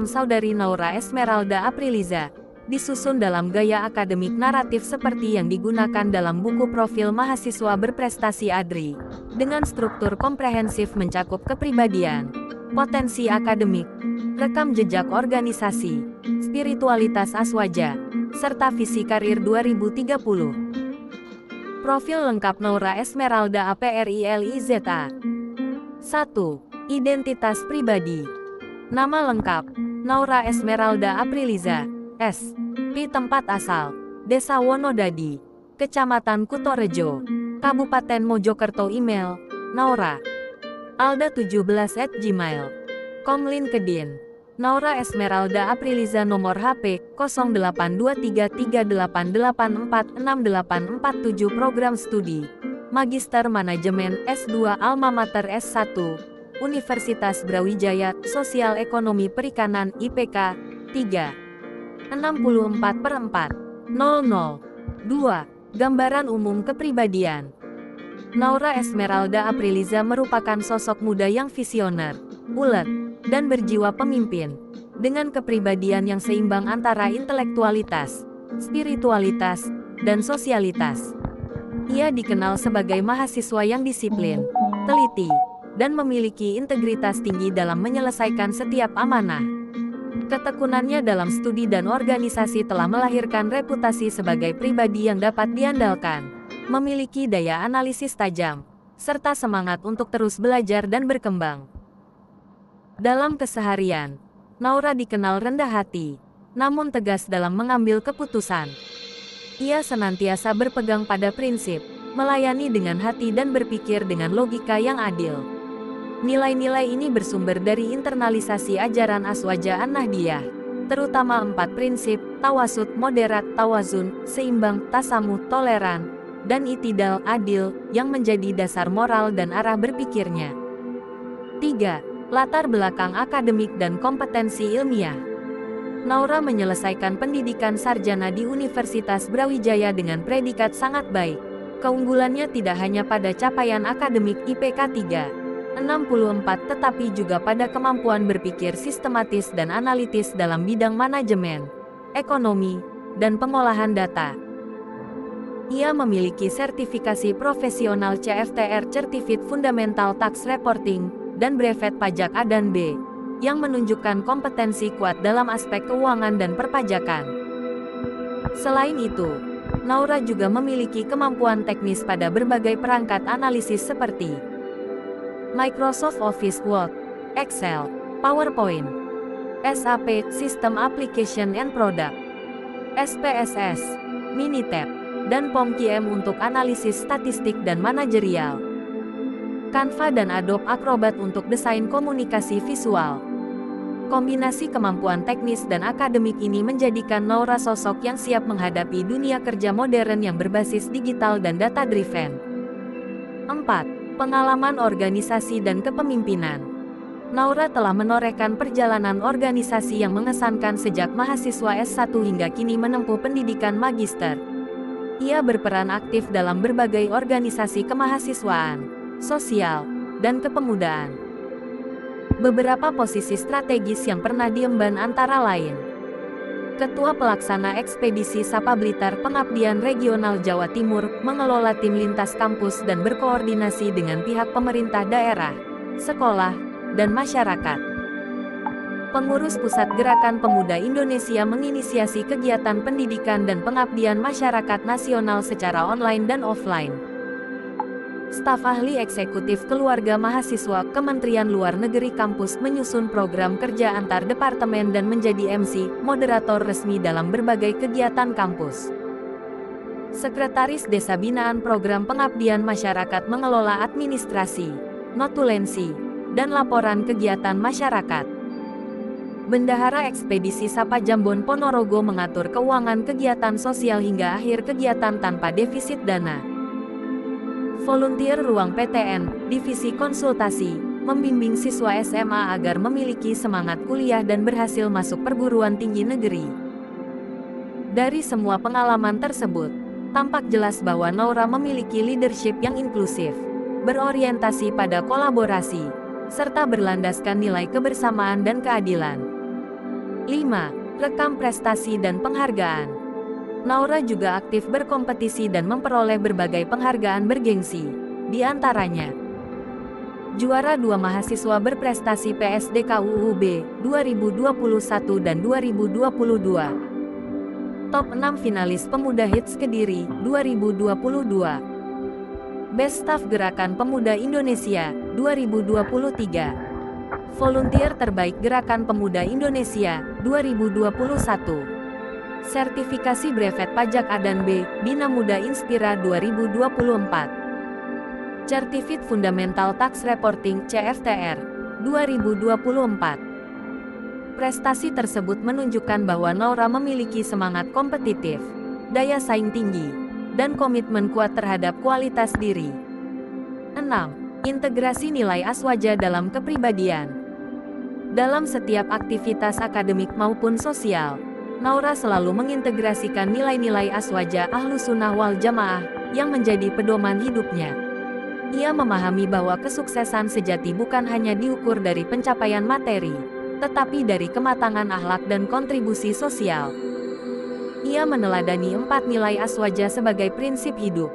Saudari Naura Esmeralda Apriliza, disusun dalam gaya akademik naratif seperti yang digunakan dalam buku profil mahasiswa berprestasi ADRI, dengan struktur komprehensif mencakup kepribadian, potensi akademik, rekam jejak organisasi, spiritualitas aswaja, serta visi karir 2030. Profil lengkap Naura Esmeralda Apriliza. 1. Identitas pribadi. Nama lengkap, Naura Esmeralda Apriliza, S. P. Tempat asal, Desa Wonodadi, Kecamatan Kutorejo, Kabupaten Mojokerto. Email, Naura alda17@gmail.com. LinkedIn, Naura Esmeralda Apriliza. Nomor HP, 082338846847. Program Studi, Magister Manajemen S2 Alma Mater S1, Universitas Brawijaya, Sosial Ekonomi Perikanan IPK 3. 64/4. 2. Gambaran umum kepribadian. Naura Esmeralda Apriliza merupakan sosok muda yang visioner, ulet, dan berjiwa pemimpin, dengan kepribadian yang seimbang antara intelektualitas, spiritualitas, dan sosialitas. Ia dikenal sebagai mahasiswa yang disiplin, teliti, dan memiliki integritas tinggi dalam menyelesaikan setiap amanah. Ketekunannya dalam studi dan organisasi telah melahirkan reputasi sebagai pribadi yang dapat diandalkan, memiliki daya analisis tajam, serta semangat untuk terus belajar dan berkembang. Dalam keseharian, Naura dikenal rendah hati, namun tegas dalam mengambil keputusan. Ia senantiasa berpegang pada prinsip, melayani dengan hati dan berpikir dengan logika yang adil. Nilai-nilai ini bersumber dari internalisasi ajaran Aswaja An-Nahdiyah, terutama 4 prinsip, tawasud, moderat, tawazun, seimbang, tasamuh, toleran, dan itidal, adil, yang menjadi dasar moral dan arah berpikirnya. 3. Latar belakang akademik dan kompetensi ilmiah. Naura menyelesaikan pendidikan sarjana di Universitas Brawijaya dengan predikat sangat baik. Keunggulannya tidak hanya pada capaian akademik IPK 3,64 tetapi juga pada kemampuan berpikir sistematis dan analitis dalam bidang manajemen, ekonomi, dan pengolahan data. Ia memiliki sertifikasi profesional CFTR Certificate Fundamental Tax Reporting dan brevet pajak A dan B, yang menunjukkan kompetensi kuat dalam aspek keuangan dan perpajakan. Selain itu, Naura juga memiliki kemampuan teknis pada berbagai perangkat analisis seperti Microsoft Office Word, Excel, PowerPoint, SAP System Application and Product, SPSS, Minitab, dan POM-QM untuk analisis statistik dan manajerial, Canva dan Adobe Acrobat untuk desain komunikasi visual. Kombinasi kemampuan teknis dan akademik ini menjadikan Naura sosok yang siap menghadapi dunia kerja modern yang berbasis digital dan data-driven. 4. Pengalaman organisasi dan kepemimpinan. Naura telah menorehkan perjalanan organisasi yang mengesankan sejak mahasiswa S1 hingga kini menempuh pendidikan magister. Ia berperan aktif dalam berbagai organisasi kemahasiswaan, sosial, dan kepemudaan. Beberapa posisi strategis yang pernah diemban antara lain: Ketua Pelaksana Ekspedisi Sapa Blitar Pengabdian Regional Jawa Timur, mengelola tim lintas kampus dan berkoordinasi dengan pihak pemerintah daerah, sekolah, dan masyarakat. Pengurus Pusat Gerakan Pemuda Indonesia menginisiasi kegiatan pendidikan dan pengabdian masyarakat nasional secara online dan offline. Staf ahli eksekutif keluarga mahasiswa Kementerian Luar Negeri kampus menyusun program kerja antar departemen dan menjadi MC, moderator resmi dalam berbagai kegiatan kampus. Sekretaris Desa Binaan Program Pengabdian Masyarakat mengelola administrasi, notulensi, dan laporan kegiatan masyarakat. Bendahara Ekspedisi Sapa Jambon Ponorogo mengatur keuangan kegiatan sosial hingga akhir kegiatan tanpa defisit dana. Volunteer Ruang PTN, Divisi Konsultasi, membimbing siswa SMA agar memiliki semangat kuliah dan berhasil masuk perguruan tinggi negeri. Dari semua pengalaman tersebut, tampak jelas bahwa Naura memiliki leadership yang inklusif, berorientasi pada kolaborasi, serta berlandaskan nilai kebersamaan dan keadilan. 5. Rekam prestasi dan penghargaan. Naura juga aktif berkompetisi dan memperoleh berbagai penghargaan bergengsi, di antaranya juara 2 mahasiswa berprestasi PSDKUUB 2021 dan 2022. Top 6 finalis Pemuda Hits Kediri 2022. Best Staff Gerakan Pemuda Indonesia 2023. Volunteer Terbaik Gerakan Pemuda Indonesia 2021. Sertifikasi Brevet Pajak Adan B, Bina Muda Inspira 2024. Certificate Fundamental Tax Reporting CFTR 2024. Prestasi tersebut menunjukkan bahwa Naura memiliki semangat kompetitif, daya saing tinggi, dan komitmen kuat terhadap kualitas diri. 6. Integrasi nilai aswaja dalam kepribadian. Dalam setiap aktivitas akademik maupun sosial, Naura selalu mengintegrasikan nilai-nilai aswaja Ahlus Sunnah wal Jamaah yang menjadi pedoman hidupnya. Ia memahami bahwa kesuksesan sejati bukan hanya diukur dari pencapaian materi, tetapi dari kematangan akhlak dan kontribusi sosial. Ia meneladani 4 nilai aswaja sebagai prinsip hidup.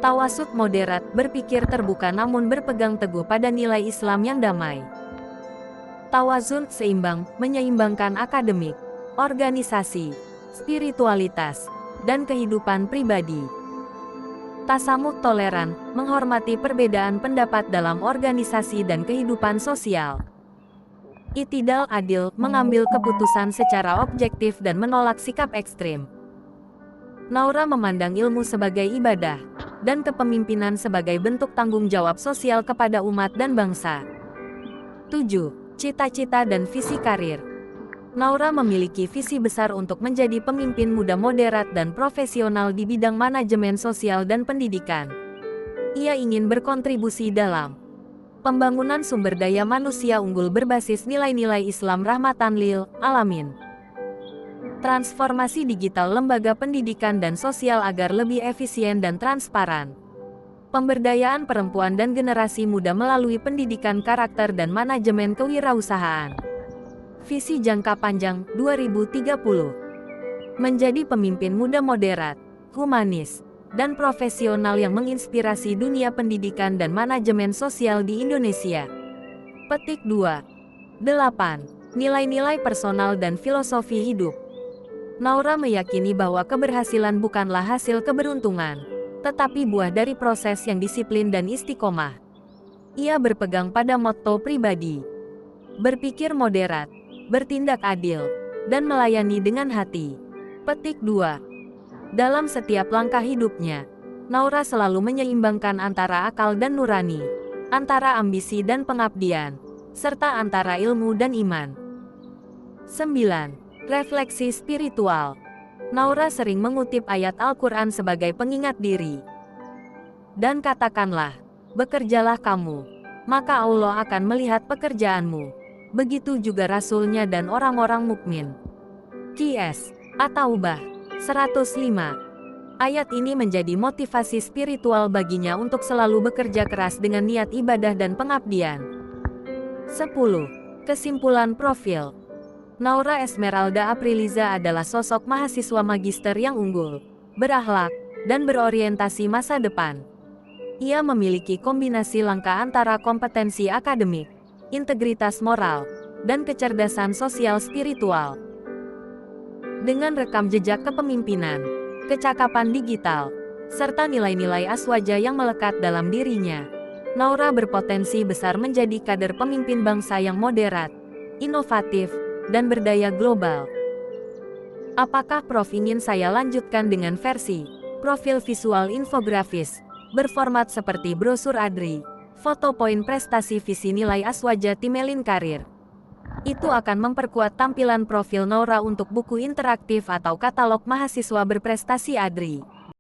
Tawasud moderat, berpikir terbuka namun berpegang teguh pada nilai Islam yang damai. Tawazun, seimbang, menyeimbangkan akademik, organisasi, spiritualitas, dan kehidupan pribadi. Tasamuk, toleran, menghormati perbedaan pendapat dalam organisasi dan kehidupan sosial. Itidal, adil, mengambil keputusan secara objektif dan menolak sikap ekstrim. Naura memandang ilmu sebagai ibadah, dan kepemimpinan sebagai bentuk tanggung jawab sosial kepada umat dan bangsa. 7. Cita-cita dan visi karir. Naura memiliki visi besar untuk menjadi pemimpin muda moderat dan profesional di bidang manajemen sosial dan pendidikan. Ia ingin berkontribusi dalam pembangunan sumber daya manusia unggul berbasis nilai-nilai Islam rahmatan lil alamin. Transformasi digital lembaga pendidikan dan sosial agar lebih efisien dan transparan. Pemberdayaan perempuan dan generasi muda melalui pendidikan karakter dan manajemen kewirausahaan. Visi jangka panjang 2030. Menjadi pemimpin muda moderat, humanis, dan profesional yang menginspirasi dunia pendidikan dan manajemen sosial di Indonesia. Petik 2. 8. Nilai-nilai personal dan filosofi hidup. Naura meyakini bahwa keberhasilan bukanlah hasil keberuntungan, tetapi buah dari proses yang disiplin dan istiqomah. Ia berpegang pada motto pribadi: berpikir moderat, bertindak adil, dan melayani dengan hati. Petik 2. Dalam setiap langkah hidupnya, Naura selalu menyeimbangkan antara akal dan nurani, antara ambisi dan pengabdian, serta antara ilmu dan iman. 9. Refleksi spiritual. Naura sering mengutip ayat Al-Quran sebagai pengingat diri. Dan katakanlah, bekerjalah kamu, maka Allah akan melihat pekerjaanmu. Begitu juga Rasulnya dan orang-orang mukmin. Qs. At-Taubah 105. Ayat ini menjadi motivasi spiritual baginya untuk selalu bekerja keras dengan niat ibadah dan pengabdian. 10. Kesimpulan profil. Naura Esmeralda Apriliza adalah sosok mahasiswa magister yang unggul, berakhlak, dan berorientasi masa depan. Ia memiliki kombinasi langka antara kompetensi akademik, integritas moral, dan kecerdasan sosial spiritual. Dengan rekam jejak kepemimpinan, kecakapan digital, serta nilai-nilai aswaja yang melekat dalam dirinya, Naura berpotensi besar menjadi kader pemimpin bangsa yang moderat, inovatif, dan berdaya global. Apakah Prof ingin saya lanjutkan dengan versi profil visual infografis berformat seperti brosur ADRI? Foto poin prestasi visi nilai aswaja Timelin Karir. Itu akan memperkuat tampilan profil Naura untuk buku interaktif atau katalog mahasiswa berprestasi ADRI.